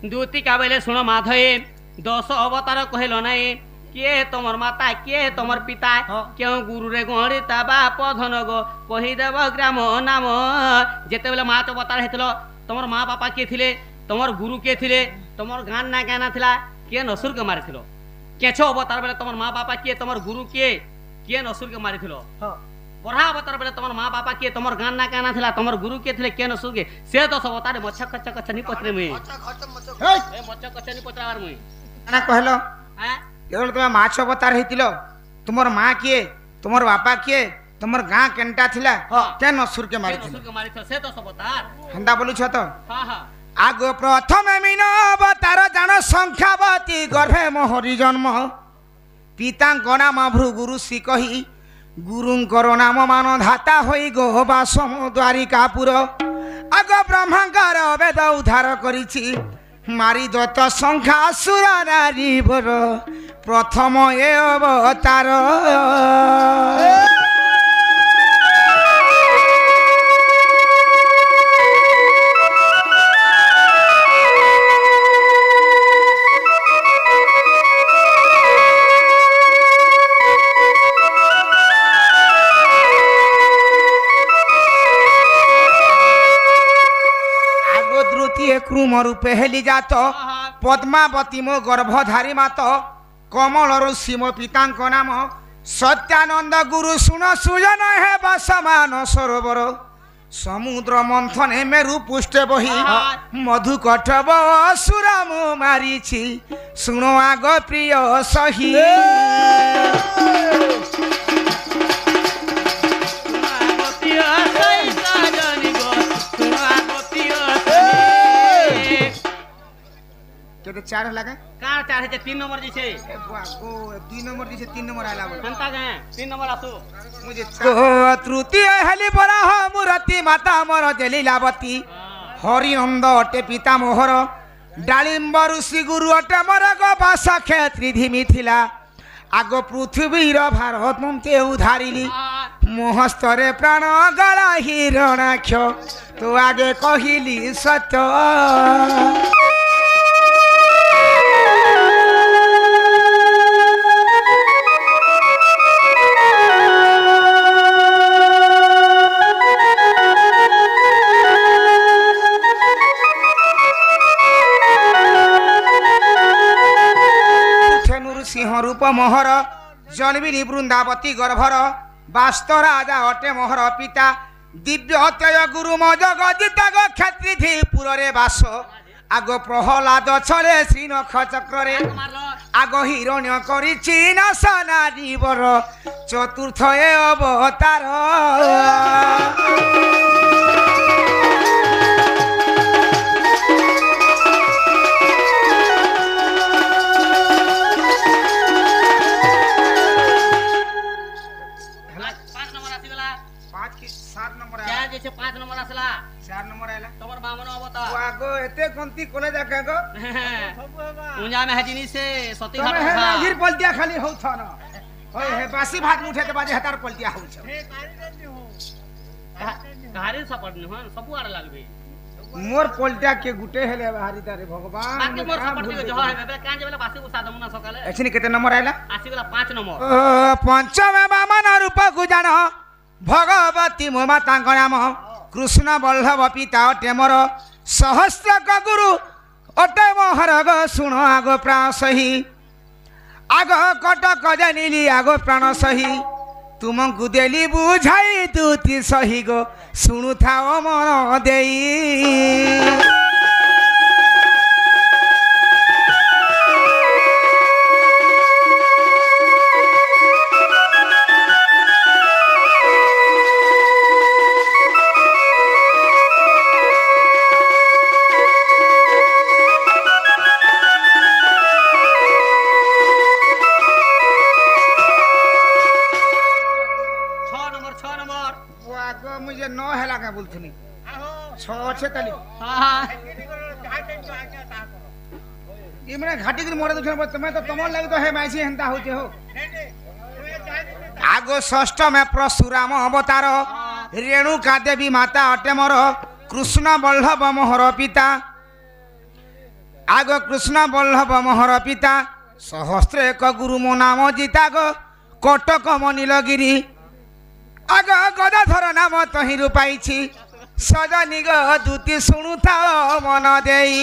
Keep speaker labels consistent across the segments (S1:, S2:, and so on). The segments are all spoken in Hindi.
S1: दूतिका बेले शुण माधये 10 अवतार कहल नाई किए तुमर माता किए तुमर पिता क्यों गुरु रे गणिता बाप धन गो कहीदेव ग्राम नाम जेते बेले 5 अवतार हेतलो तुमर माँ बापा किए थिले तुमर गुरु किए थिले तुमर गान ना गाना थिला किए नसुर के मारिथिलो केछो अवतार बेले तुमर माँ बापा किए तुमर गुरु किए नसुर के मारिथिलो पढ़ा अवतार बेले तुमर माँ बापा किए तुमर गान ना गाना थिला तुमर गुरु किए थिले किए नसुर के से 10 अवतार मच्छा कच्चा कच्चा नि पत्रे मुई ए मच्छा कच्चा नि पत्रार मुई
S2: ना कहलो
S1: हैं
S2: केवल तुम माछ अवतार हेतिलो तुमर माँ किए तुमर बापा किए तुमर गाँ केनटा थिला के नसुर के मारिथिलो
S1: से 10 अवतार
S2: हंदा बोलु छ तो
S1: हां हां
S2: आगो प्रथम मीन अवतार जान संख्यावती गर्भे मोहरी जन्म पिता नाम भृगुरु श्री कही गुरुंकर नाम मान धाता होई गो बासम द्वारिकापुर आग ब्रह्मांकर वेद उद्धार करिछि मारी दत्त संख्या सुर नारी बर प्रथम ए अवतार क्रूम रूपे हेली जात पद्मावती मो गर्भधारी मात कमल ऋषि मो पिता नाम सत्यानंद गुरु शुण सुजन हे बसमान सरोवर समुद्र मंथन मेरु पुष्टे बही मधु कटब असुर मु मारी शुण आग प्रिय सही केते 4 लगा
S1: कार 4 है 3 नंबर जी छे
S2: ए बागो 2 नंबर जी छे 3 नंबर आला बोल
S1: हंता गए 3 नंबर आसो
S2: मुझे तृतीय हेली बरा ह मूर्ति माता मोर जलीलावती हरिनंद अटे पिता मोहर डालिंब ऋषि गुरु अटे मोर गो बास क्षेत्री धिमी थिला आगो पृथ्वीर भारत ममते उधारिली मोहस्तरे प्राण गला हिरणाक्ष तो आगे कहिली सत्य सिंह रूप मोहर जलबिनी वृंदावती गर्भर बास्त राजा अटे मोहर पिता दिव्य अत्यय गुरु मजगजित क्षेत्री धी पुरे बास आग प्रहलाद छले श्रीनख चक्र आग हिरण्य करिछि नाश नारीवर चतुर्थ ए अवतार
S1: जैसे 5 नंबर आसला
S2: 4 नंबर आइला
S1: तमर बामन अवतार
S2: वागो एते कोंती कोले जाके गो
S1: उंजा में हजिनी से सती
S2: घाट है नागिर पलटिया खाली हो छ न होय हे बासी भात उठे के बाजे हतार पलटिया हो छ हे
S1: घारी सपट न हन सब आड़ लागबे
S2: मोर पलटिया के गुटे हेले हारी तारे भगवान
S1: बाकी मोर सपट के जह है बे कांजे वाला बासी उसा दमुना सकाले
S2: एछनी केते नंबर आइला
S1: आसी वाला 5 नंबर
S2: पंचम बामन रूप गुजान भगवती मो माता नाम कृष्ण बल्लभ पिता अटे मोर सहस्र गुरु अटे मोहर ग शुण आग प्राण सही आग कटक जानिली आग प्राण सही तुमको देली बुझाई दूती सही गो शुणु थाओ मन देई मुझे 9 हेला का बोलथनी 6 अच्छे तली
S1: हां
S2: इमरे घाटी के मोरे दुठन तमे तो तमन लाग तो हे माइसी हंता होते हो आगो षष्ठ में परशुराम अवतार रेणुका देवी माता अटे मोर कृष्ण बल्लभ मोहर पिता आग कृष्ण बल्लभ मोहर पिता सहस्र एक गुरु मो नाम जीता गो कटक मनीलगिरी आग गदाधर नाम तहिरु पाइछि सजनी गो दूती शुणुता मन देई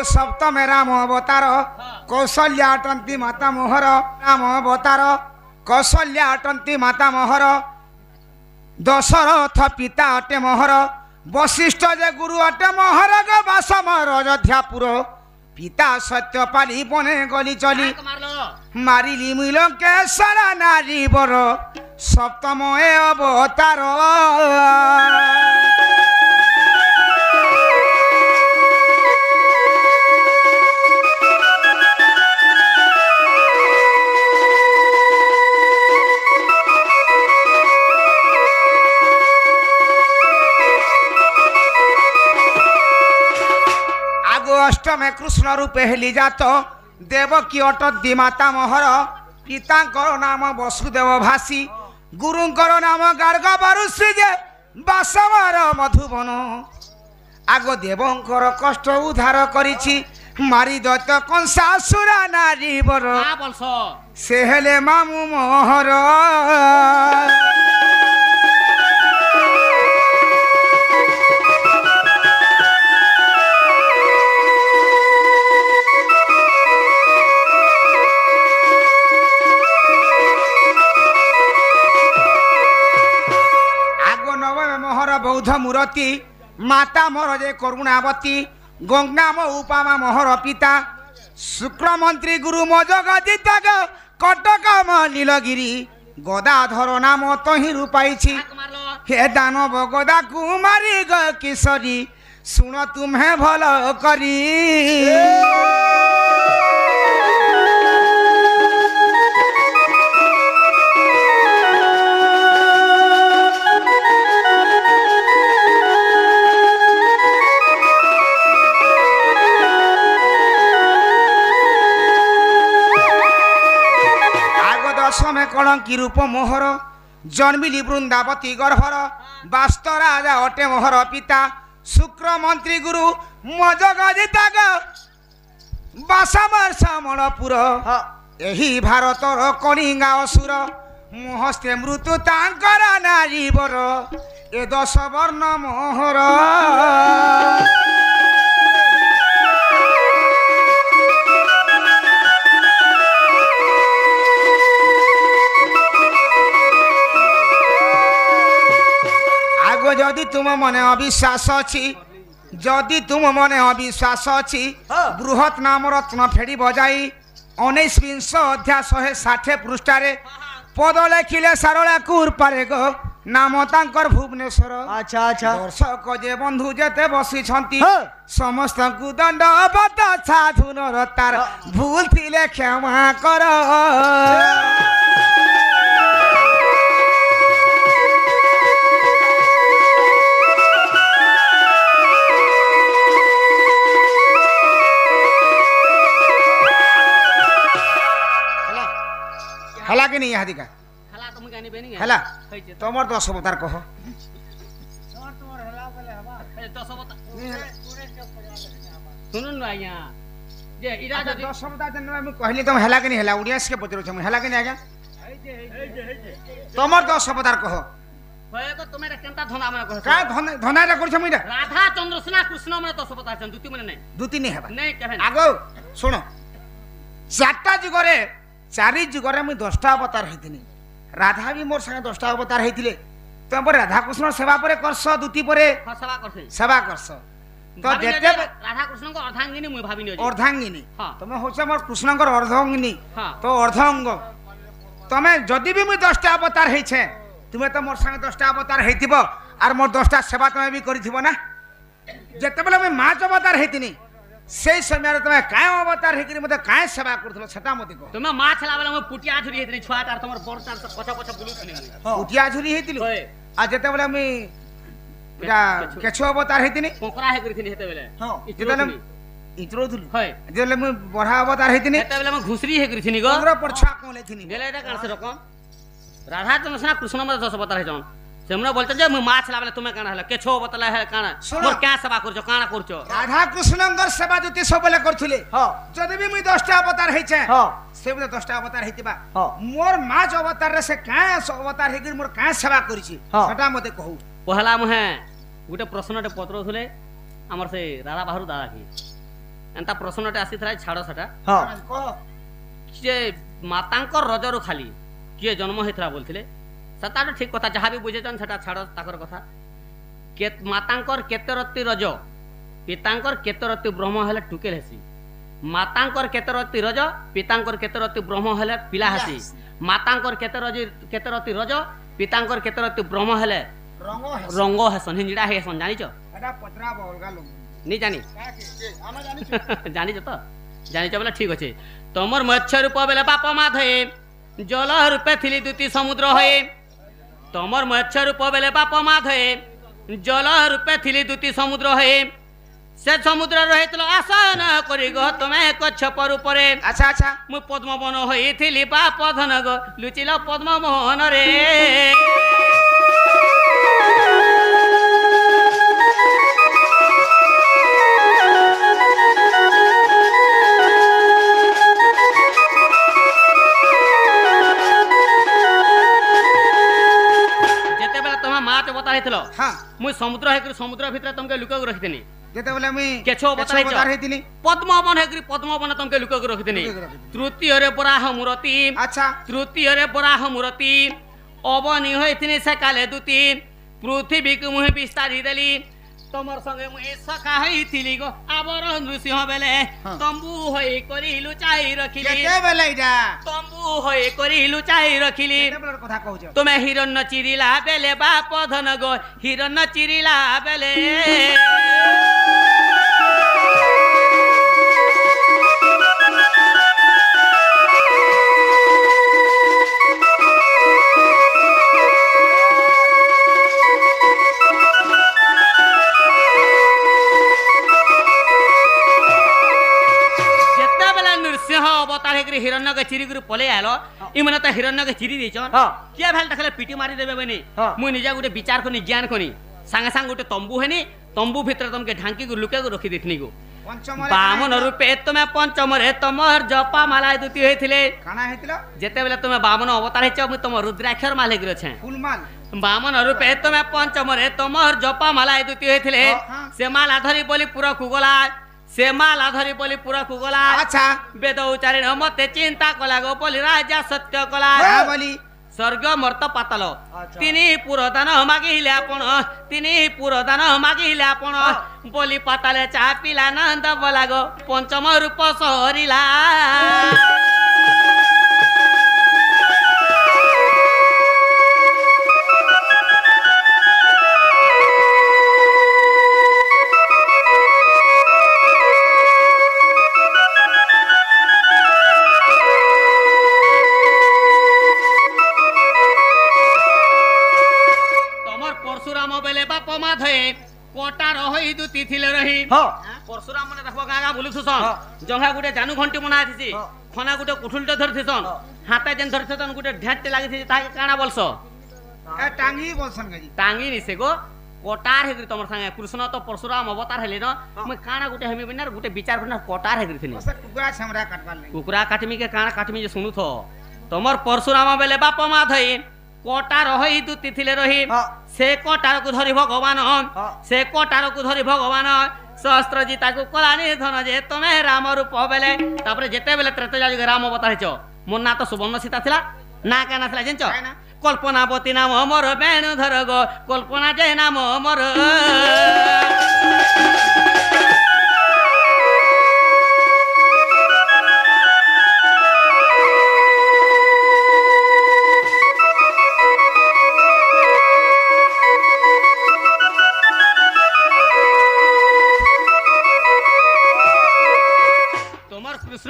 S2: सप्तम राम अवतार कौशल्या अटंती माता मोहर राम अवतार कौशल्या अटंती माता मोहर दशरथ पिता अटे मोहर वशिष्ठ जे गुरु अटे मोहर ग बासम अयोध्यापुर पिता सत्यपाली बने गली चली मारिली मिलंकेश्वर नारी बर सप्तम ए अवतार अष्टमे कृष्ण रूपे हेली जात देवकी अटंती माता मोहर पितांकर नाम वसुदेव भासी गुरुंकर नाम गार्ग बरुषी जे बासवर मधुबन आग देवंकर कष्ट उद्धार करिछि मारी दैत्य कंसासुर नारी बर से हेले मामू मोहर बौद्ध मूर्ति माता मोर जे करुणावती गंगाम उपामा मोहर पिता शुक्र मंत्री गुरु मजगदिता कटक नीलगिरी गदाधर नाम तहिरु पाइछि हे दानव गदा कुमारी ग किशोरी सुन तुम्हें भल करी समय कलंकी रूप मोहर जन्मिली वृंदावती गर्भर बास्त राजा अटे मोहर पिता शुक्र मंत्री गुरु मजगदिता बासमर समलपुर एही भारतर कलिंगा असुर मोहस्ते मृत्यु तांकर नारी बर ए 10 वर्ण मोहर जदि तुम मने अविश्वास अच्छी जदि तुम मने अविश्वास अच्छी बृहत नाम रत्न फेड़ी बजाई 19 अध्याय 160 पृष्ठारे पद लेखिले सारला कुर पारे गो नाम तांकर भुवनेश्वर
S3: अच्छा अच्छा
S2: दर्शक जे बंधु जेते बसी छंती समस्त को दंडवत साधु नर तार भूल थिले क्षमा कर हला कि नहीं यादिका
S1: हला तुम गानी बेनी
S2: हला तमर 10 अवतार कह
S1: तमर हला बोले हवा 10 अवतार सुनुन आया जे इरा जदी
S2: 10 अवतार जन मैं कहली तुम हला कि नहीं हला उड़िया के पत्र छ हला कि नहीं आगा तमर 10 अवतार कह
S1: होय को तुम्हारे केनता धना में कह
S2: का धना रे कर छ मुइरा
S1: राधा चंद्रसेना कृष्ण में 10 अवतार छन दुती मने नहीं
S2: दुती नहीं हबा
S1: नहीं कहन
S2: आगो सुनो चारटा जुगरे चारि जुगरे मुई 10टा अवतार हेतिनी राधा भी मोर संगे 10टा अवतार हेतिले तुम राधा कृष्ण सेवा परे करस दुती परे सेवा करस तो जेते
S1: राधा कृष्ण को अर्धांगिनी मुई भाबिनी
S2: अर्धांगिनी तुम होछ मोर कृष्ण को अर्धांगिनी तो अर्धांग तमे जदी भी मुई 10टा अवतार हेइ छे तुमे तो मोर संगे 10टा अवतार हेतिबो आर मोर 10टा सेवा तुमे भी करिथिबो ना जेते बेले मुई माच अवतार हेतिनी से समय तुम काय अवतार हेकरी मते काय सेवा करथलो छटा मते को
S1: तुम मा छला बेला म पुटिया झुरी हेतनी छुआ तार तमर बरतार से पछा पछा बुलुथनी
S2: पुटिया झुरी हेतिलु आ जेते बेला मी एटा केछो अवतार हेतिनी
S1: कोकरा हेकरी थनी हेते बेले
S2: जेते ଇତରୋଥୁଲୁ
S1: ହଏ
S2: ଯେଲେ ମୁଁ ବଢା ଅବତାର ହେଇଥିନି
S1: ସେତେବେଳେ ମୁଁ ଘୁଷରି ହେଇକରିଥିନି গো
S2: 15 ପଛା କୋଲେଥିନି
S1: গেলে এটা কাণ সে রকম রাধাচন্দ্র সিনা কৃষ্ণ মধ্যে 10 অবতার হইছন সেমনে বলতে যে মু মাছ লাবলে তুমি কাণ হলা কেছো অবতার হে কাণ মোর ক্যা সেবা করছো কাণ করছো
S2: রাধা কৃষ্ণঙ্কর সেবা যতি সবলে করথুলে যদি বি মুই 10টা অবতার ହେଇছে সে বলে 10টা অবতার হইতিবা মোর মাছ অবতার রে সে ক্যা অবতার হেগির মোর ক্যা সেবা করিছি সেটা মতে কহু
S1: পহলা মুহে গুটে প্রশ্নটে পত্রথুলে আমার সে রাধা বাহারু দাদা কি এন্তা প্রশ্নটে আসিଥିଲା ছাড় সেটা যে মাতাঙ্কর রজরু খালি কিଏ জন্ম ହେଇଥିଲା বলଥିଲେ সেটা তো ঠিক কথা যাহা বি বুঝেছন সেটা ছাড় তাকর কথা মাতাঙ্কর কেতে রতি রজ পিতাঙ্কর কেতে রতি ব্রহ্ম হেলে টুকেল হেসি মাতাঙ্কর কেতে রতি রজ পিতাঙ্কর কেতে রতি ব্রহ্ম হেলে পিলা হেসি মাতাঙ্কর কেতে রতি রজ পিতাঙ্কর কেতে রতি ব্রহ্ম হেলে রঙ্গ হেসন হিঞ্জিড়া হেসন জানিছ
S2: এটা পত্রা বলগা লোক
S1: নি জানি
S2: আমরা জানিছি
S1: জানিছ তো জানিছ বলে ঠিক আছে তোমার মৎস্য রূপ বেলে বাপ মাধে জল রূপে থিলি দুতি সমুদ্র হয়ে তোমার মৎস্য রূপ বেলে বাপ মাধে জল রূপে থিলি দুতি সমুদ্র হয়ে সে সমুদ্র রহিতল আসন করি গো তুমি কচ্ছপর উপরে
S2: আচ্ছা আচ্ছা
S1: মু পদ্মবন হইছিলি বাপ ধন গো লুচিল পদ্মমোহন রে মাছ অবতার হইছিল মুই সমুদ্র হেকরি সমুদ্র ভিতরে তোমাকে লুকাই রাখিদিনি
S2: যেতেবেলে আমি
S1: কেছো অবতার হইতিনি পদ্মবন হেকরি পদ্মবন তোমাকে লুকাই রাখিদিনি তৃতীয়রে বরাহ মূরতি
S2: আচ্ছা
S1: তৃতীয়রে বরাহ মূরতি অবনি হইতিনি সেকালে দুতি পৃথিবীকে মুহে বিস্তারি দেলি তোমার সঙ্গে মুই সখা হইতিলি গো আবর নৃসিংহ বেলে তম্বু হই করি লুচাই রাখিলি
S2: যেতেবেলে এটা
S1: তম্বু হই করি লুচাই রাখিলি
S2: যেতেবেলে কথা কହୁଛ
S1: তুমি হিরণ্য চিরিলা বেলে বাপ ধন গো হিরণ্য চিরিলা বেলে हिरण्य के चिरी गुरु पले आलो इमने तो हिरण्य के चिरी देचन किया भेल तखले पिटी मारी देबे बनी मुई निजा गुटे विचार कोनी ज्ञान कोनी संगे संग गुटे तंबू हेनी तंबू भीतर तुमके ढांकी गु लुके गु रखी देथनी गो बामन रूपे तुमे पंचम रे तमर जपा माला दुती हेथिले
S2: काना हेतिलो
S1: जेते बेले तुमे बामन अवतार हेछ मु तुम रुद्राक्षर माले गिरो छे
S2: फुलमाल
S1: बामन रूपे तुमे पंचम रे तमर जपा माला दुती हेथिले से माला धरी बोली पूरा कुगला से माला धरी बोली पूरा कुगला
S2: अच्छा
S1: वेद उच्चारण मते चिंता कला गो बोली राजा सत्य कला
S2: बोली
S1: स्वर्ग मर्त पाताल तिनी पुरदान मागिले आपण तिनी पुरदान मागिले आपण बोली पाताले चा पिला नंद बलागो पंचम रूप सहरिला कोटा रही दुती थिले रही परशुराम ने देखो गागा बुलुथुसन जंघा गुटे जानू घंटी बना थिसी खना गुटे कुठुलटे धरथिसन हाथे जेन धरथिसन गुटे ढेंटे लागि थिसी ताके काना बोलसो
S2: ए टांगी बोलसन गजी
S1: टांगी निसे गो कोटार हेग्री तमर संगे कृष्ण तो परशुराम अवतार हेले न म काना गुटे हेमी बिनार गुटे विचार करना कोटार हेग्री थिनी
S2: कुकुरा छमरा काटबार नै
S1: कुकुरा काटमी के काना काटमी जे सुनु थो तमर परशुराम बेले बाप मा धई कोटा रही दुती थिले रही से कोटार को धरी भगवान से कोटार को धरी भगवान सहस्त्रजिता को कलानी धन जे तमे राम रूप बेले तापरे जेते बेले त्रेता जुग राम अवतार हेचो मोर ना तो सुवर्ण सीता थिला ना का ना थिला जेंचो कल्पनावती नाम मोर वेणुधर गो कल्पना जे नाम मोर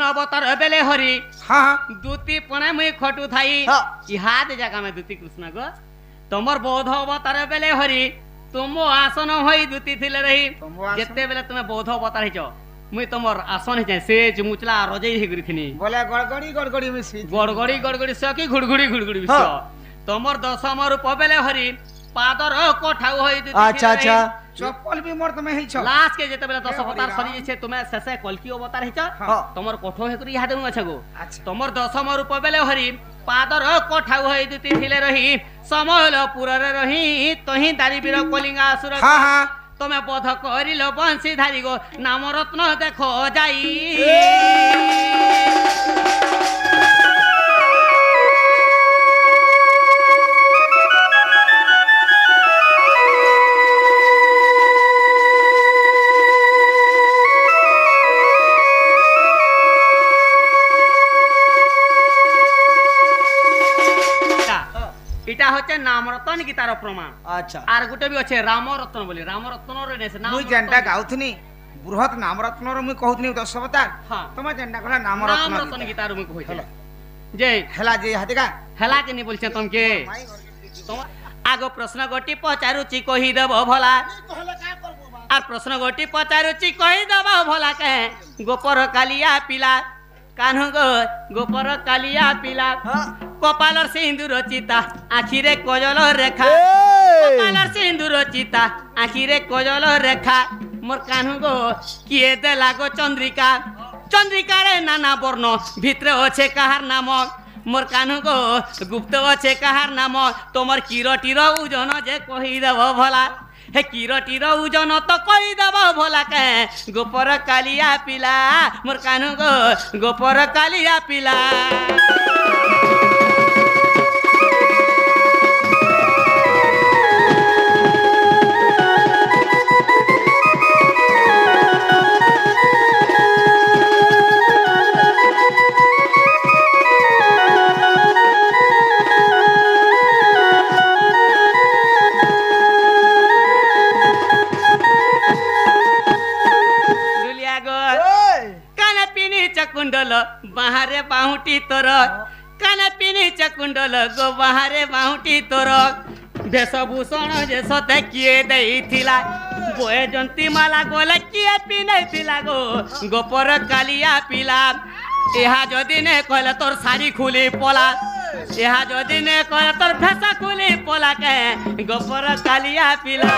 S1: अवतार बेले हरि दूती पणे मुई खटू थाई इहाद जगह में दूती कृष्ण को तमर बौद्ध अवतार बेले हरि तुम आसन होई दूती थिले रही जेते बेले तुमे बौद्ध अवतार हिचो मुई तुमर आसन है से मुचला रजई हे गरिथिनी
S2: बोले गड़गड़ी गड़गड़ी मिसी
S1: गड़गड़ी गड़गड़ी सकी घुड़घुड़ी घुड़घुड़ी विष तुमर दशम रूप बेले हरि पादर कोठाउ होई दिति
S3: अच्छा अच्छा
S2: चप्पल भी मोर तमे हिछ
S1: लास्ट के जेते बेले 10 अवतार सरी जे तुमे शेषे कलकी अवतार हिछ तुमर कोठो हे करी याद अछि गो तुमर दशम रूप बेले हरि पादर कोठाउ होई दिति थिले रही समलपुर रे रही तही दारिबीर कलिंगासुर
S2: हां हां
S1: तमे बोध करिलो बंसी धारी गो नाम रत्न देखो जाई इटा होचे नाम रत्न गीतार प्रमाण
S3: अच्छा
S1: आर गुटे भी अच्छे राम रत्न बोली राम रत्न रे ने से नाम
S2: मुई जेंटा गाउथनी बृहत नाम रत्न रो मुई कहउथनी 10 अवतार
S1: हां
S2: तमे जेंटा कहला नाम
S1: रत्न गीतार मुई कहै जे
S2: हेला जे हातेगा
S1: हेला के नि बोलछे तुम के तुम आगो प्रश्न गोटी पचारुची कहि देबो भला आर प्रश्न गोटी पचारुची कहि देबो भला के गोपर कालिया पिला कान्ह गो गोपर कालिया पिला कपालर सिंदूर चिता आखिरे कजल रेखा कपालर सिंदूर चिता आखिरे कजल रेखा मोर कान्ह गो किए देला गो चंद्रिका चंद्रिका रे नाना वर्ण भितरे अच्छे काहार नाम मोर कान्ह गो गुप्त अच्छे काहार नाम तोमर किरटीर ओजन जे कहि देबो भला हे किरटीर ओजन तो कहि देबो भला के गोपर कालिया पिला मोर कान्ह गो गोपर कालिया पिला कुंडल बाहरे बाहुटी तोर काना पिनी चकुंडल गो बाहरे बाहुटी तोर वेशभूषण जे सते किए देइथिला बोए जंती माला गोले किए पिनैथिला गो गोपर कालिया पिला एहा जदी ने कहले तोर साड़ी खुली पोला एहा जदी ने कहले तोर भेसा खुली पोला के गोपर कालिया पिला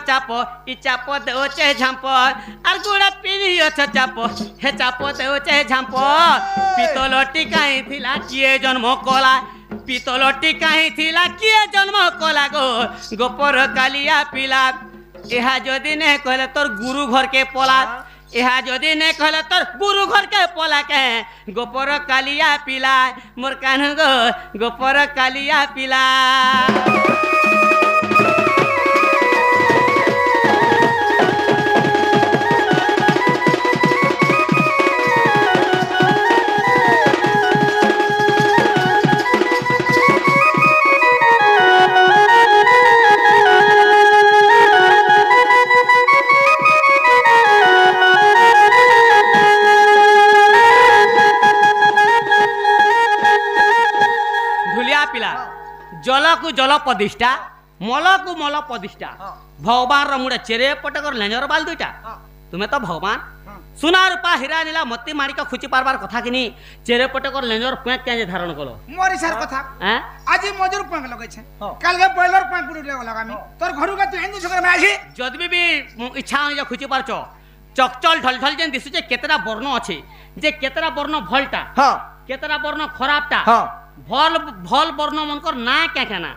S1: चाप इ चाप देउचे झांप आर गुड़ा पिनी अच्छा चाप हे चाप देउचे झांप पितलटी काई थिला किए जन्म कोला पितलटी काई थिला किए जन्म कोला गो गोपर कालिया पिला एहा जदी ने कहले तोर गुरु घर के पोला एहा जदी ने कहले तोर गुरु घर के पोला के गोपर कालिया पिला मोर कान्ह गो गोपर कालिया पिला जल को जल प्रतिष्ठा मल को मल प्रतिष्ठा भगवान मुड़े चेरे पटकर लेंजर बाल दुईटा तुम्हें तो भगवान सुना रूपा हीरा नीला मत्ती मारिक खुची पारबार कथा किनी चेरे पटकर लेंजर पेंक के धारण कलो
S2: मोरी सर कथा आज मजूर पेंक लगे छे काल के बॉयलर पेंक गुड लगामी तोर घरु के तू हिंदू सकर में आसी जदबी भी इच्छा हो खुची पारचो चकचल ढलढल जेन दिसुचे केतरा वर्ण अछि जे केतरा वर्ण भलटा केतरा वर्ण खराबटा भल भल वर्ण मनकर ना क्या क्या ना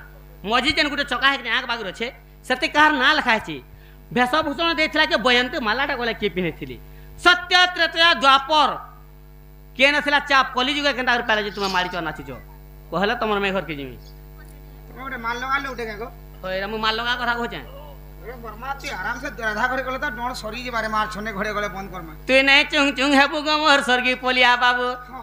S2: मझी जेन गुटे चका है आंख बागर छे सते कहार ना लिखा है वेशभूषण देथिला के बयंती मालाटा गले के पिनेथिली सत्य त्रेता द्वापर के नथिला चाप कली जुग केनता कर पाले जे तुम मारी च नाची जो कहले तमर में घर के जिमी तुम गुटे माल लगा ले उठे गो
S1: ओए हम माल लगा कथा कहछे
S2: बर्मा तू आराम से राधा घरे गले तो डोण सरी जे बारे मार छने घरे गले बंद कर मा
S1: तू नहीं चुंग चुंग है बुगो मोर स्वर्गी पोलिया बाबू
S2: हां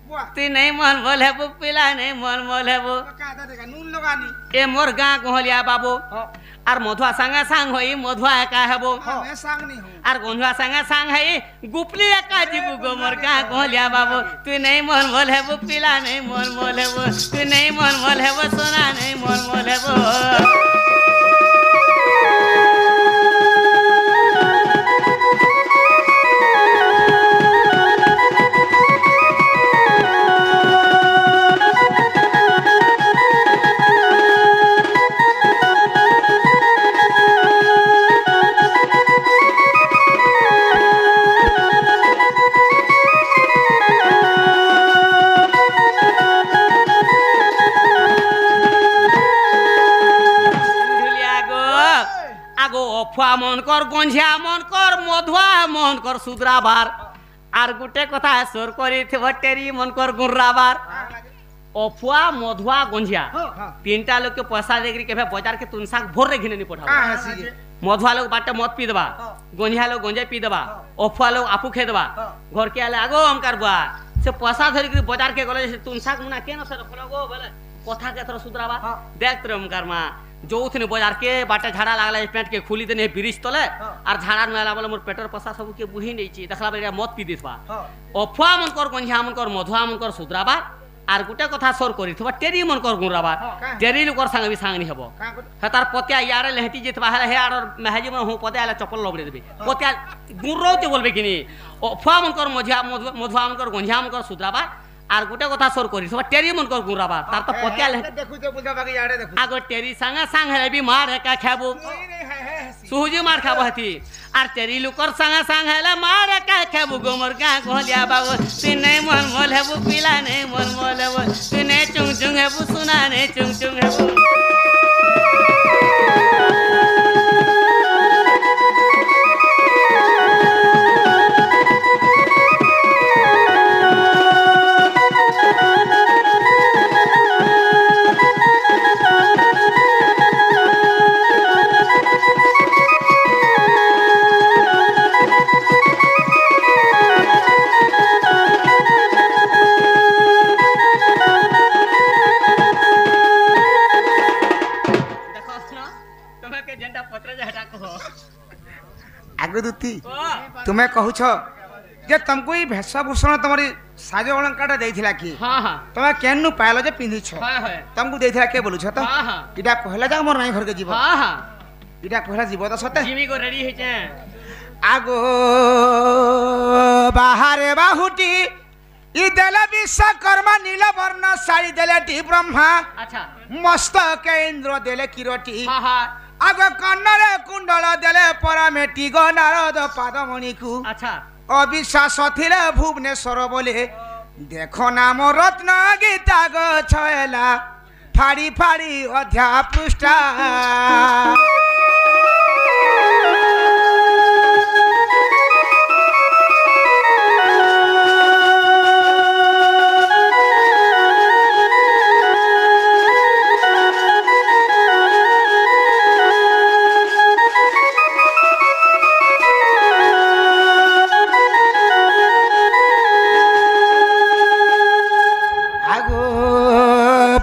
S2: बुआ
S1: तू नहीं मन बोल है बु पिला नहीं मन बोल है बु
S2: का दा देखा नून लगानी
S1: ए मोर गां गोहलिया बाबू
S2: हां
S1: आर मधुआ संगा संग होई मधुआ का है बु
S2: मैं सांग नहीं हूं
S1: आर गोंधुआ संगा संग है गुपली का जीबू गो मोर गां गोहलिया बाबू तू नहीं मन बोल है बु पिला नहीं मन बोल है बु तू नहीं मन बोल है बु सोना नहीं मन बोल है बु अफुआ मन कर गंझिया मन कर मधुआ मन कर सुधराबार आर गुटे कथा सोर करी टेरी मन कर गुर्राबार अफुआ मधुआ गंझिया तीनटा लोग के पैसा देकरी के बाजार के तुनसाक भोर रे घिने नि पठावा मधुआ लोग बाटे मत पी देबा गंझिया लोग गंजे पी देबा अफुआ लोग आपू खे देबा घर के आले आगो हमकार बुआ से पैसा धरी के बाजार के गले तुनसाक मुना केन से रखलो गो बोले कथा के थोड़ा सुधराबा देख तोर हमकार मा जो उठने बाजार के बाटे झाड़ा लागला पेट के खुली देने ब्रिज तले और झाड़ा में आला बोले मोर पेटर पसा सब के बुही नहीं छी देखला बेरा मत पी दिसबा अफुआ मन कर गंझिया मन कर मधुआ मन कर सुधराबा आर गुटे कथा सोर करी थबा टेरी मन कर गुराबा टेरी लोकर संग भी संग नहीं हबो हतार पतिया यारे लहटी जेतबा हे आर महजी में हूं पते आला चप्पल लबड़े देबे पतिया गुररोते बोलबे किनी अफुआ मन कर मधुआ मन कर गंझिया मन कर सुधराबा आर गुटे कथा सोर करी सब टेरी मन कर गुराबा तार तो पतिया ले
S2: देखु जे बुझा बाकी याडे देखु
S1: आगो टेरी संगा संग है भी मार है का खाबो सुहुजी मार खाबो हती आर टेरी लुकर संगा संग है मार का खाबो गोमर का गोलिया बाबू तिने मन मोल है वो पिला नहीं मन मोल है वो तिने चुंग चुंग है वो सुना नहीं चुंग चुंग है वो
S2: तुम्हें कहू जे तुमको ये भेषभूषण तुम साज अलंकार देथिला कि तुम केनु पाइल जे पिंधि छ तुमको देथिला के बोलु छ त इडा कहला जा मोर नाई घर के जीव इडा कहला जीव त सते
S1: जिमी को रेडी हे छै
S2: आगो बाहरे बाहुटी ई देले विश्वकर्मा नील वर्ण साड़ी देले टी ब्रह्मा अच्छा मस्तक इंद्र देले किरटी आग कन्नरे कुंडल देले परमेटी गो नारद पादमणि को अच्छा अविश्वास थिले भुवनेश्वर बोले देखो नाम रत्न गीता गो छयला फाड़ी फाड़ी अध्याय पृष्ठा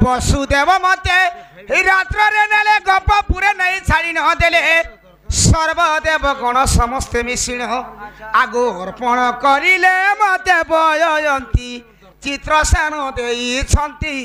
S2: वसुदेव मते रात्र नेले गप पूरे नहीं छाड़ी न देले सर्वदेव गण समस्ते मिश्रण आगो अर्पण करिले मते बयंती चित्रसेन देई छंती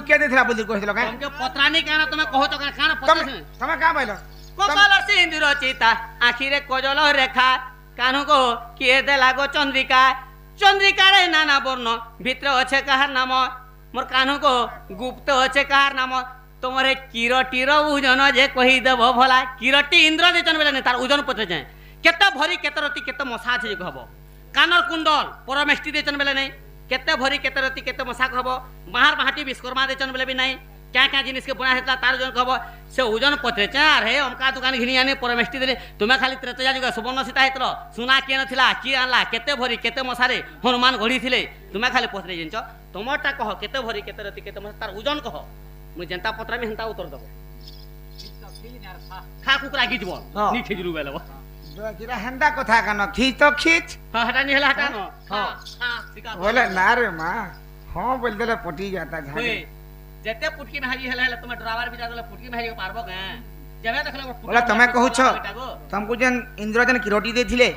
S2: के देथिला बुद्धि कहथिलो का
S1: हमके पत्रानी काना तमे कहो तो काना पत्र
S2: तमे का बोलो
S1: कोकल सिंदूर चिता आखिरे कोजल रेखा कानु को किए दे लागो चंद्रिका चंद्रिका रे नाना वर्ण भीतर अच्छे कहार नाम मोर कानु को गुप्त अच्छे कहार नाम तोमरे किरटीर ओजन जे कहि देबो भला किरटी इंद्र देचन बेले ने तार ओजन पत्र जाय केता भरी केता रति केता मसा छे कहबो कानर कुंडल परमेष्टि देचन बेले नै केते भरी केते रति केते मसा कहब बाहर बाहाटी विश्वकर्मा देचन बोले भी नहीं क्या क्या जिनिस के बना हेता तार जन कहब से ओजन पत्रे चार हे हमका दुकान घिनी आने परमेष्टि देले तुम्हें खाली त्रेतया जुग सुवर्ण सीता हेतलो सुना किए नथिला किए आनला केते भरी केते मसारे हनुमान गढ़ी थिले तुम्हें खाली पत्रे जिनछ तुमरटा कह केते भरी केते रति केते मसा तार ओजन कह मु जनता पत्रा में हंता उत्तर दबो खा कुकरा गिजब नी खिजरू बेलबो
S2: किरा हेंदा कथा कान खींच तो खींच
S1: हां हटा नी हला हटा न हां सिका
S2: बोले ना रे मां हां बोल देले पटी जाता झाड़ी
S1: जेते पुटकी नहाई हला हला तुम ड्राइवर भी जादले पुटकी नहाई पारबो गे जबे देखले
S2: बोला तमे कहू छ तुमको जन इंद्रजन किरोटी देथिले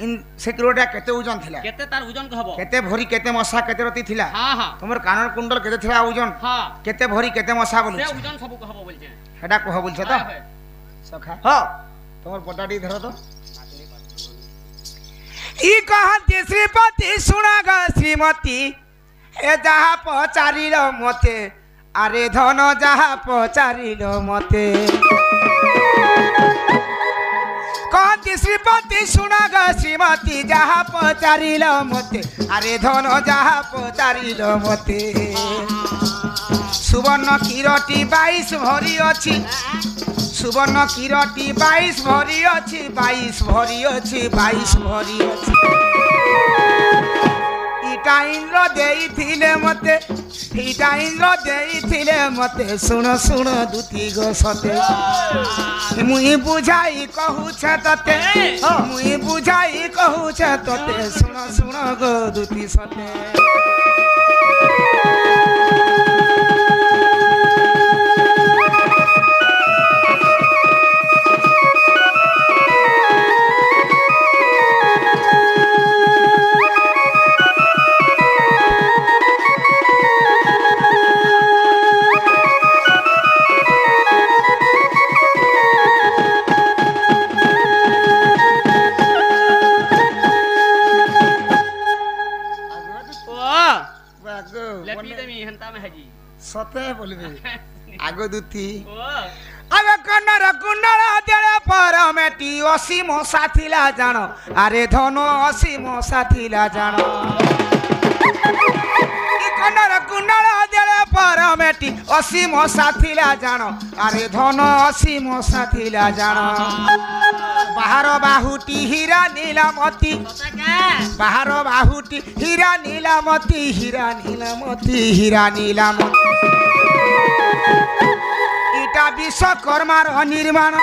S2: इन से किरोटा केते ओजन थिला
S1: केते तार ओजन कहबो
S2: केते भरी केते मसा केते रति थिला
S1: हां हां
S2: तुमर कानर कुंडल केते थिला ओजन
S1: हां
S2: केते भरी केते मसा बोलु
S1: से ओजन सब कहबो बोलछे
S2: हेडा कह बोलछ त सखा हां तुमर पटाटी धर तो ई कहंती श्रीपति सुनाग श्रीमती ए जहा पचारिल मते अरे धन जहा पचारिल मते कहंती श्रीपति सुनाग श्रीमती जहा पचारिल मते अरे धन जहा पचारिल मते सुवर्ण किरटी 22 भरी अछि सुवर्ण किरटी 22 भरी अछि 22 भरी अछि 22 भरी अछि इटा इंद्र देइथिले मते इटा इंद्र देइथिले मते सुन सुन दुती गो सते मुई बुझाई कहू छ तते मुई बुझाई कहू छ तते सुन सुन गो दुती सते सते बोलबे आगो दुती आगे कन्नर कुंडल देले परमेटी असीम साथिला जान अरे धन असीम साथिला जान कन्नर कुंडल देले परमेटी असीम साथिला जान अरे धन असीम साथिला जान बाहर बाहुटी हीरा नीलामती बाहर बाहुटी हीरा नीलामती हीरा नीलामती हीरा नीलामती इटा विश्वकर्मार निर्माण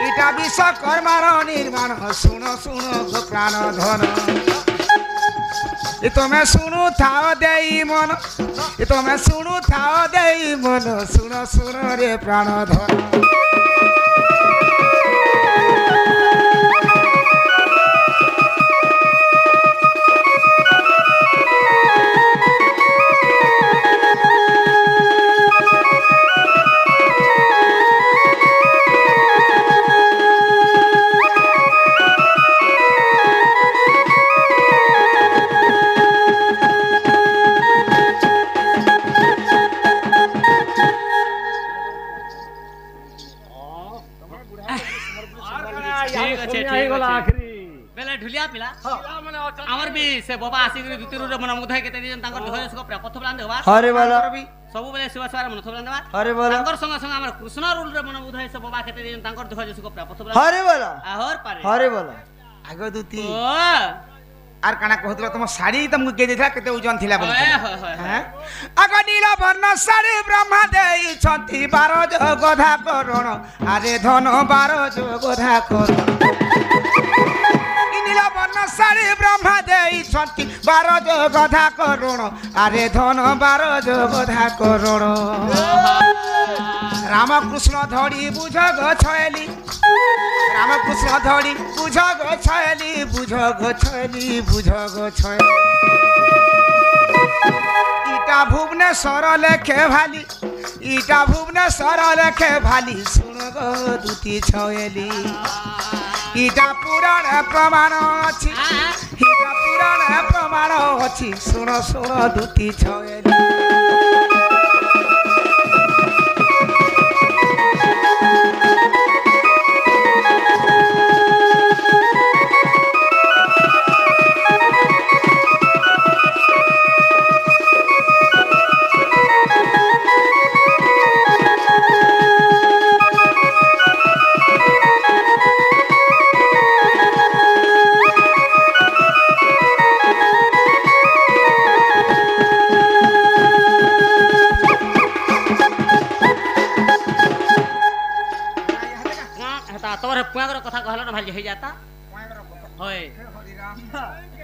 S2: इटा विश्वकर्मार निर्माण सुन सुन गो प्राण धन तुम्हें सुनु थाओ देई मन तुम्हें सुनु थाओ देई मन सुन सुन रे प्राण धन ढुलिया पिला हमर भी से बाबा आसी गुरु दुती रे मन मुधाय केते दिन तांकर धोय सको प्रपथ ब्लान देबा
S3: हरे वाला
S2: सब बेले शिव स्वार मन थोबलान देबा
S3: हरे वाला
S2: तांकर संग संग हमर कृष्ण रूल रे मन मुधाय से बाबा केते दिन तांकर धोय सको प्रपथ ब्लान
S3: हरे वाला
S2: आहोर पारे
S3: हरे वाला
S2: आगो दुती आर काना कहतला तुम साड़ी तुमको के देथला केते ओजन थिला बोल हैं आगो नीला वर्ण साड़ी ब्रह्मा देई छंती 12 जो गधा करण अरे धन 12 जो गधा करण नीला वर्ण साड़ी ब्रह्मा देई छंती 12 जो गधा करण अरे धन 12 जो गधा करण रामकृष्ण धड़ी बुझ गो छयली रामकृष्ण धड़ी बुझ गो छयली बुझ गो छयली बुझ गो छयली इटा भुवनेश्वर लेखे भाली इटा भुवनेश्वर लेखे भाली सुन गो दुती छयली इटा पुराण प्रमाण अछि इटा पुराण प्रमाण अछि सुन सुन दुती छयली
S1: हेता तोर पुआगर कथा कहलो न भाई हे जाता होय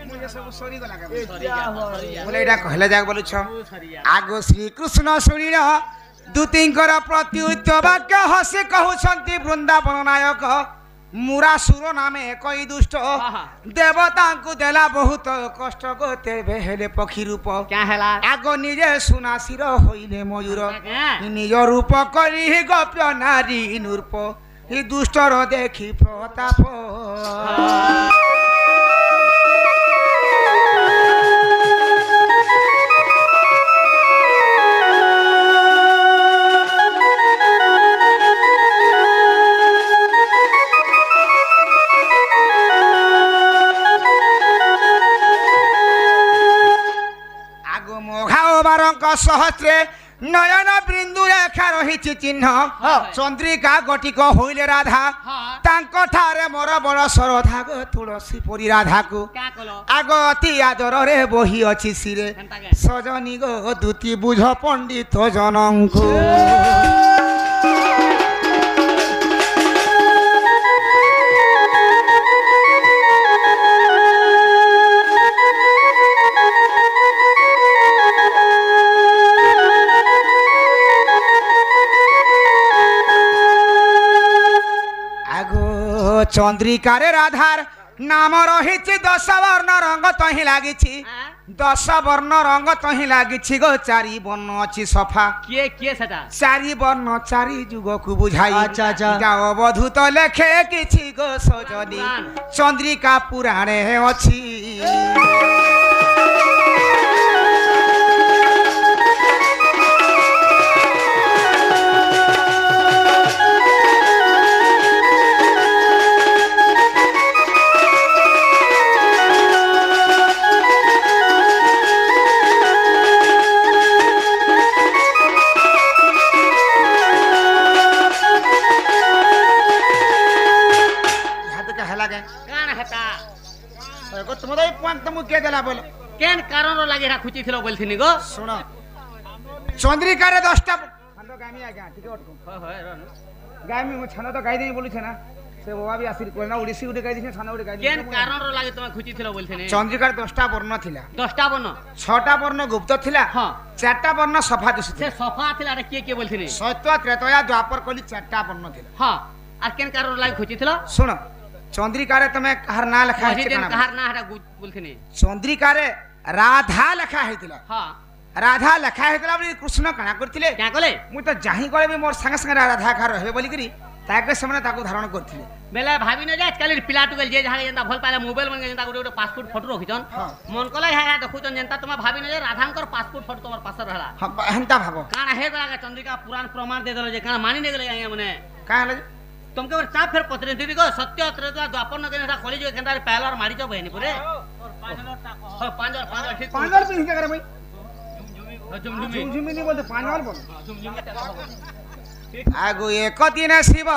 S2: मुझे सब सॉरी गला के
S1: सरी जा
S2: बोले एटा कहले जाक बोलु छ
S1: सरी जा
S2: आगो श्री कृष्ण सुनिल दूतिंकर प्रत्युत्तर वाक्य हसे कहउछंती वृंदावन नायक मुरासुर नामे कई दुष्ट देवता को देला बहुत कष्ट गोते भेले पक्षी रूप
S1: क्या हैला
S2: आगो निजे सुनासिर होइले मयूर निज रूप करी गप्य नारी नूर्प हि दुष्टर देखी प्रताप सहस्रे नयन बिंदु रेखा रही चिन्ह चंद्रिका गटिक होइले राधा तांको ठारे मोर बड़ श्रद्धा गो तुलसी परी राधा को आग अति आदर रे बही अछि सिरे सजनी गो दूती बुझ पंडित जनंको चंद्रिका रे राधार नाम रही 10 वर्ण रंग तही लागी 10 वर्ण रंग तही लागी गो 4 वर्ण अछि सफा
S1: के सेटा
S2: 4 वर्ण 4 जुग को बुझाई अच्छा जाओ अवधूत लेखे किछि गो सजनी चंद्रिका पुराणे अछि केन कारण लागे राखुची थिलो बोलथिनी गो सुन चंद्रिका रे 10 टा छंद गामी आ गया ठीक अटको होय गामी मु छंद तो गाई देई बोलु छ ना से बाबा भी आसिर कोना ओडिसी उडे गाई दिसे छंद उडे गाई
S1: केन कारण लागे तमे खुची थिलो बोलथिनी
S2: चंद्रिका रे 10 टा वर्ण थिला
S1: 10 टा वर्ण
S2: 6 टा वर्ण गुप्त थिला हां 4 टा वर्ण सफा दिसु
S1: से सफा थिला रे के बोलथिनी
S2: सत्य त्रेतया द्वापर कली 4 टा वर्ण थिला
S1: हां आ केन कारण लागे खुची थिलो
S2: सुन चंद्रिका रे तमे कहर ना लिखा है
S1: कहर ना हटा बोलथिनी
S2: चंद्रिका रे राधा लिखा हैतिला
S1: हां
S2: राधा लिखा हैतिला बोली कृष्ण कणा करथिले
S1: क्या कले
S2: मु तो जाहि कले भी मोर संग संग राधा खा रहे बोली करी ताके समय ताको धारण करथिले
S1: बेला भाभी न जाय काली पिला टुगल जे जहा जेंता भल पाले मोबाइल मन जेंता गोटे पासपोर्ट फोटो रखिजन मन कले है देखुजन जेंता तुम भाभी न जाय राधांकर पासपोर्ट फोटो तोर पास रहला
S2: हां हंता भागो
S1: काना हे गला चंद्रिका पुराण प्रमाण दे देलो जे काना मानी ने गेले आया मने
S2: का हले
S1: तुमके चा फेर पत्रे दीदी को सत्य त्रेता द्वापर न केना कॉलेज के केंदा पहलर मारी जो बहनी पुरे 5 ठीक
S2: 5 पे हिंगा करे भाई
S1: झुमझुमी
S2: नहीं बोलते 5 बोल आगो एक दिन शिव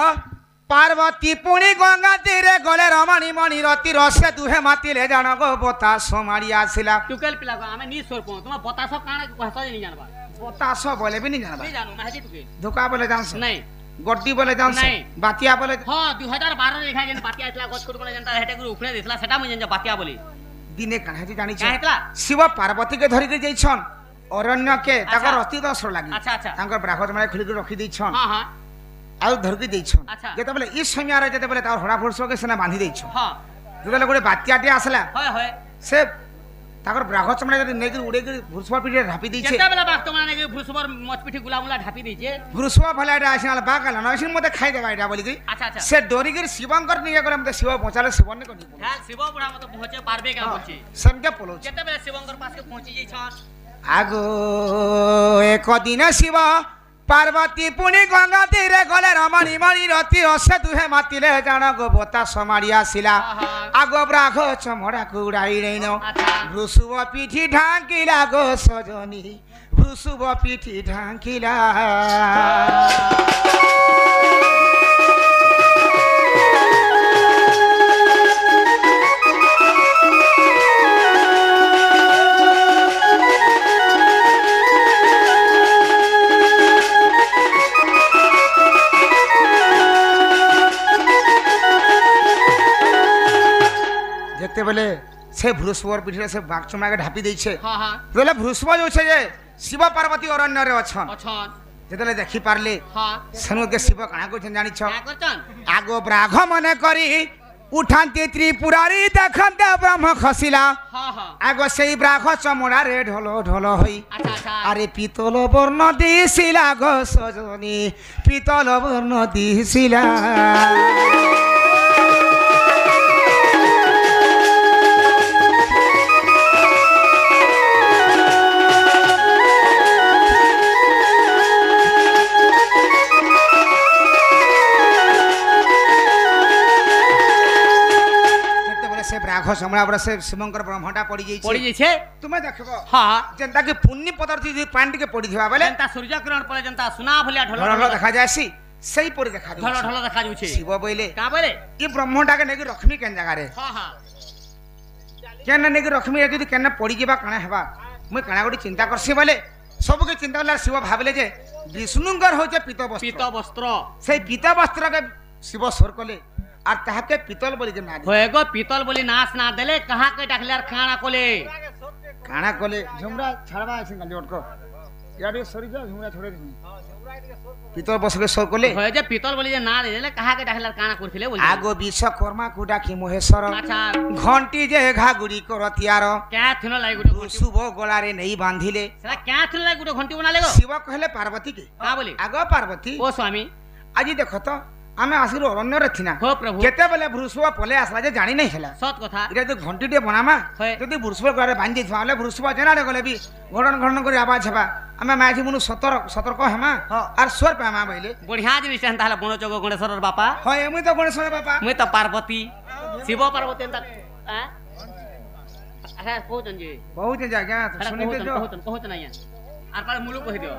S2: पार्वती पुणी गंगा तीरे गले रमणी मणि रति रसे दुहे माती ले जान गो बतास मारी आसिला
S1: टुकेल पिला को हमें नी सोर को तुम बतास काना कहता नहीं जानबा
S2: बतास बोले भी नहीं जानबा
S1: नहीं जानू मैं टुके
S2: धोखा बोले जान
S1: नहीं
S2: गड्डी बोले जान
S1: नहीं
S2: बातिया बोले
S1: हां 2012 लिखा जेन बातिया इतला गछ कुट बोले जनता हेटे गुरु उखणे देसला सेटा मुझे बातिया बोली
S2: दिने काहे जानि छ
S1: काहेतला
S2: शिव पार्वती के धरि के जइछन अरण्य के ताकर अति दस लागी
S1: अच्छा अच्छा
S2: ताकर ब्राह्मण माने खुली के रखी दैछन
S1: हां हां
S2: आउ धर के दैछन
S1: अच्छा
S2: जेते बोले ई समय रे जेते बोले तार हड़ा फुरसो के सेना बांधी दैछन
S1: हां
S2: जेते गोटे बातियाटी आसला
S1: होय होय
S2: से ताकर ब्राह्मण चमड़ा जदी नेगी उड़े के भुरसवा पीठे ढापी दैछे
S1: जेते बेला बात तमना नेगी भुरसवर मच पीठी गुलामुला ढापी दैछे
S2: भुरसवा भलाडा आसिनाल बागला नसिन मते खाइ देबा एटा बोली की
S1: अच्छा अच्छा
S2: से डोरी के शिवंकर निगे करे मते शिव पहुंचाले शिवन ने कोनी
S1: हां शिव बुढ़ा मते पहुंचे पारबे का बोलछी
S2: संके पोलो
S1: जेते बेला शिवंकर पास के पहुंची जई छन
S2: आगो एक दिन शिव पार्वती पुणी गंगा तीरे गले रमणी मणि रति असे दुहे मातिले जान गो बता समाड़ी आसिला आगो ब्राघ चमड़ा को उड़ाई रेनो भ्रुसुव पीठी ढांकिला गो सजनी भ्रुसुव पीठी ढांकिला যেতেবেলে সে ভৃষভর পিঠে সে বাঘচুমাকে ঢাপি দিয়েছে
S1: হ্যাঁ হ্যাঁ
S2: যেତେବେଳେ ভৃষভ যাচ্ছে যে শিব পার্বতী অরণ্যরে অছন
S1: অছন
S2: যেତେବେଳେ দেখি পারলে
S1: হ্যাঁ
S2: সেনুকে শিব কাଣା করছেন জানিছ
S1: क्या करछन
S2: আগ ব্রাঘ মনে করি উঠান্তি ত্রিপুরারি দেখন্তে ব্রহ্ম খসিলা
S1: हाँ हाँ
S2: আগ সেই ব্রাঘ চমড়ারে ঢল ঢল হই
S1: अच्छा अच्छा
S2: আরে পিতল বর্ণ দিছিলা গো সজনী পিতল বর্ণ দিছিলা যেତେବେଳେ ସେ ବ୍ରାଘ ସମଳା ଉପରେ ସେ ଶିବଙ୍କର ବ୍ରହ୍ମଟା ପଡି
S1: पड़ी
S2: ଯାଇଛି
S1: जैसे
S2: ତୁମେ ଦେଖିବ
S1: हाँ
S2: ଯେନ୍ତା କି ପୁଣ୍ୟ ପଦାର୍ଥ ଯଦି ପାଣି ଟିକେ ପଡିଥିବା ବେଲେ
S1: जनता सूर्य किरण पड़े जनता सुना भलिया ढल
S2: ଢଳ ଢଳ
S1: ढल
S2: ଦେଖାଯାଏସି ସେଇପରି ଦେଖା
S1: ढल ढल देखा जाउछे
S2: ଶିବ ବୋଇଲେ
S1: का बोले
S2: ଏ ବ୍ରହ୍ମଟାକେ ନେଇକି ରଖମି କେନ୍ ଜାଗାରେ
S1: हाँ हाँ
S2: କେନ୍ ନେଇକି ରଖମି ଯଦି କେନ୍ ପଡିଯିବା କାଣା ହେବା ମୁଇଁ କାଣା ଗୋଟେ ଚିନ୍ତା କରସି ବୋଲେ ସବୁକେ ଚିନ୍ତା କଲା ଶିବ ଭାବିଲେ ଯେ ବିଷ୍ଣୁଙ୍କର ହଉଛେ ପିତ ବସ୍ତ୍ର
S1: पीत वस्त्र
S2: ସେଇ ପିତ ବସ୍ତ୍ରକେ ଶିବ ସ୍ୱର କଲେ আর তাহাকে পিতল বলিকে না দিলে
S1: होएगो पीतल बोली नाच ना देले कहाँ के डाकले और खाना कोले
S2: কাଣା কলে ঝুমরা ছাড়বা আছে না জটক ইয়ারে সরি যা ঝুমরা ছড়ে দিন পিতল বসকে স্বর কলে
S1: होए जे पीतल बोली जे ना देले कहाँ के डाकले और खाना करथिले बोली
S2: আগো বিশ্বকর্মা কুডাকি মহেশ্বর
S1: अच्छा
S2: ঘন্টি যে ঘাগুড়ি করতিয়ার
S1: क्या थिनो लाई गुटे घंटी
S2: শুভ গলারে নেই বাঁধিলে
S1: सला क्या थिनो लाई गुटे घंटी बना लेगो
S2: শিব কহিলে পার্বতী কে
S1: का बोली
S2: আগ পার্বতী
S1: ओ स्वामी
S2: আজি দেখো তো আমি আসির অরণ্যরে থিনা
S1: हो प्रभु
S2: কেতেবেলে ভৃষভ পলে আসলা যে জানি নাই হেলা
S1: सत कथा
S2: এটা তো ঘন্টিটে বনামা
S1: হয়।
S2: যদি ভৃষভ গলারে বাঁধি থা হলে ভৃষভ জেনারে গলে বি ঘটন ঘটন করে আওয়াজ হেবা আমি মাঝি মুনু সতর্ক হেমা আর স্বর পামা বইলে
S1: बढ़िया जिनिस एंता हला बनो चगो गणेश्वर बापा
S2: হয় এমনি তো গণেশ বাপা
S1: मुई तो पार्वती शिव पार्वती एंता हैं अच्छा कहतन जी
S2: বহুত জায়গা
S1: अरे
S2: শুনিতে
S1: कहतन
S2: जो
S1: कहतन कहतन आया आर पार मुलुक कहि दियो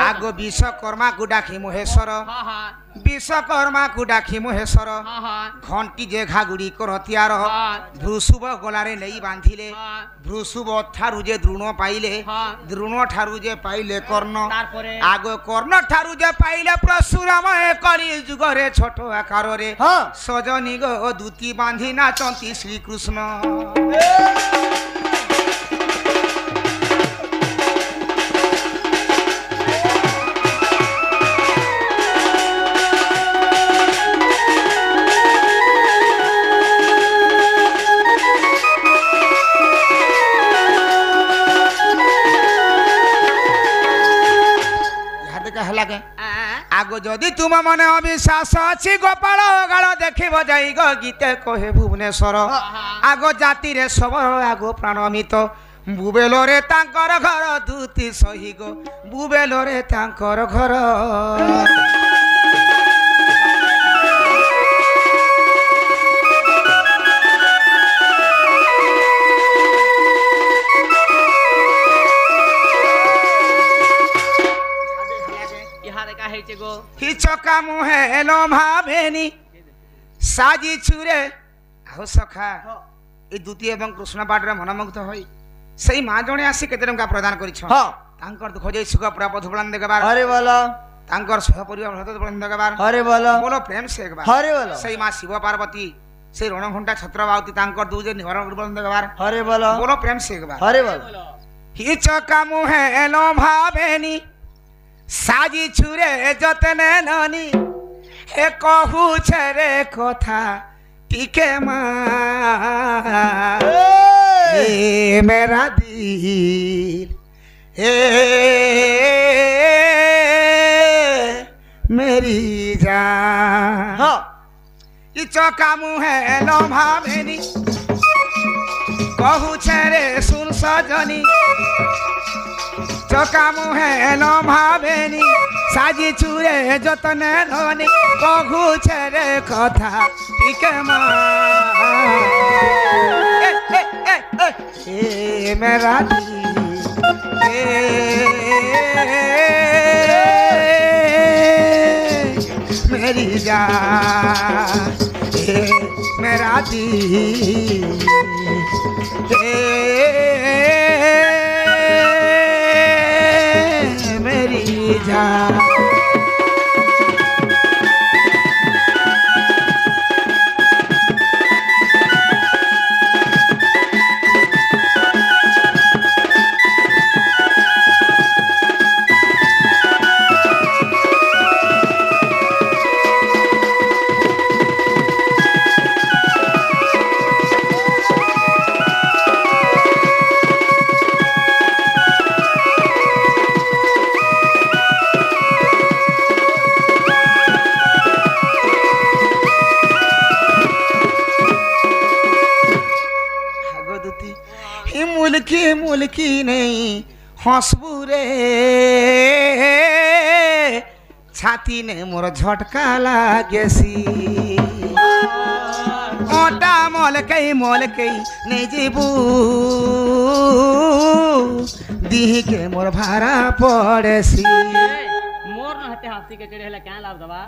S2: আগো বিশ্বকর্মা কুডাকি মহেশ্বর
S1: हां हां
S2: বিশ্বকর্মা কুডাকি মহেশ্বর
S1: हां हां
S2: ঘন্টি যে ঘাগুড়ি করতিয়ার
S1: हां
S2: ভৃষভ গলারে নেই বাঁধিলে
S1: हां
S2: ভৃষভ ঠারু যে দ্রুণ পাইলে
S1: हां
S2: দ্রুণ ঠারু যে পাইলে কর্ণ
S1: তারপরে
S2: আগ কর্ণ ঠারু যে পাইলে পরশুরাম কলি যুগরে ছোট আকারে সজনী গো দুতি বাঁধি নাচন্তি শ্রীকৃষ্ণ লাগে আগ যদি তুম মনে অবিশ্বাস আছে গোপাল গাল দেখিব যাই গো গীতে কহে ভুবনেশ্বর আগ জাতিরে সবর আগ প্রাণমিত বুবেলরে তাঙ্কর ঘর দুতি সহি গো বুবেলরে তাঙ্কর ঘর হিচকা মুহে এলো ভাবেনি সাজি ছুরে আহ সখা এই দ্বিতীয় এবং কৃষ্ণ পাঠরে মনোমুগ্ধ হই সেই মা জনে আসি কেতে টঙ্কা প্রদান করিছ তাঙ্কর দুঃখ যাই সুখ পুরা পথ বলান দেখবার
S3: হরে বলো
S2: তাঙ্কর সহ পরিবার হত বলান দেখবার
S3: হরে বলো
S2: বলো প্রেম সে একবার
S3: হরে বলো
S2: সেই মা শিব পার্বতী সেই রণঘণ্টা ছত্রবাবতী তাঙ্কর দুজে নিবারণ বলান দেখবার
S3: হরে বলো
S2: বলো প্রেম সে একবার
S3: হরে বলো
S2: হিচকা মুহে এলো ভাবেনি সাজি ছুরে যতনে ননি এ কহুছে রে কথা টিকে মা এ মেরা দিল এ মেরি জান ই চকা মুহে এলো ভাবেনি কহুছে রে শুন সজনী চকা মুহে এলো ভাবেনি সাজি চুরে যতনে ধনি কহুছে রে কথা টিকে মা এ মেরা দিল এ মেরি জান এ মেরা দিল मेरी जान মুলকি নেই হসবু রে ছাতি নে মোর ঝটকা লাগেছি ওটা মলকেই নেই যাবু দিহিকে মোর ভাড়া পড়েছি
S1: मोर न हते हाथी के चढ़े हला क्या लाभ दबा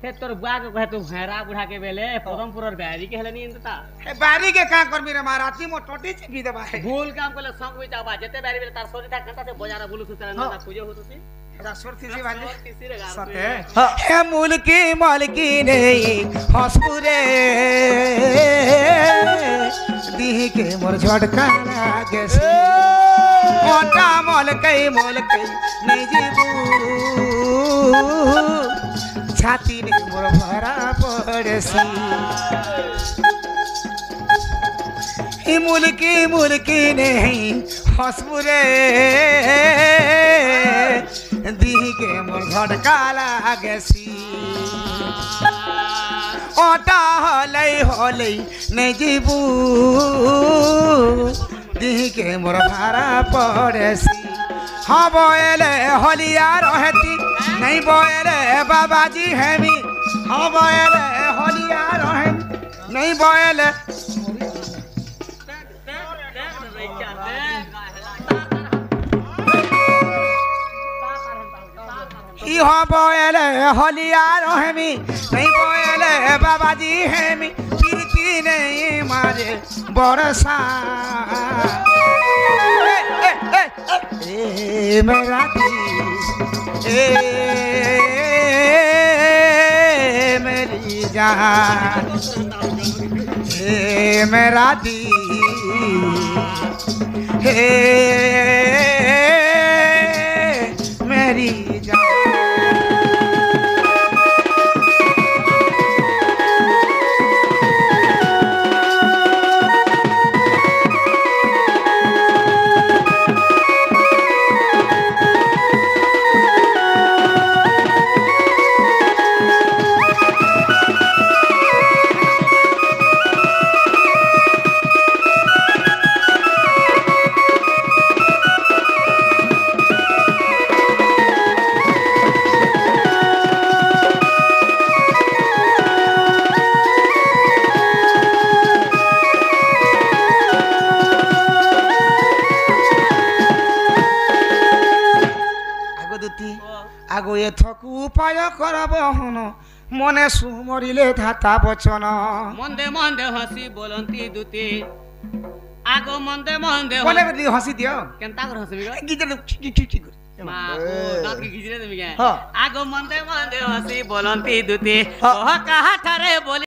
S1: हे तोर बुआ के कहे तू हैरा बुढ़ा के बेले पदमपुर और बैरी के हला नहीं इंतता
S2: बारी के का करबी रे महाराती मो टोटी चिपी देबा है
S1: भूल काम कोले संग होई जाबा जते बैरी बेले तार सोरी था घंटा से बजारा बोलु सुतरा ना पूजो होतो सी
S2: रसवर थी वाली
S1: किसी रे गाम
S2: सते हे मुलकी नहीं हसपुरे दिही के मोर झटका लागे से मोटा मोलकई नहीं जीबू छाती ने मोर भरा पड़ेसी ही मुलकी नहीं हसपुरे दिही के मोर झटका लागेसी ओटा हलई नहीं जीबू दिही के मोर भाड़ा पड़ेसी हाँ बोले होलिया रहती नहीं बोले बाबाजी हेमी हाँ बोले होलिया रहे नहीं बोले हाँ बोले होलिया रहेमी नहीं बोले बाबाजी हेमी प्रीति नहीं मारे बरसा मेरा मेरी जान मेरा दी मेरी जान আগো এথকু উপায় করব হন মনে সুমরিলে ধাতা বচন
S1: মন্দে মন্দে হসি বলন্তি দুতি আগো মন্দে মন্দে
S2: বলে হসি দিও
S1: কেনতা করে হসবি গো
S2: গিজে ঠিক
S1: মা ও দাঁত কি গিজরে তুমি কে আগো মন্দে মন্দে হসি বলন্তি দুতি কহ কাহা ঠারে বলি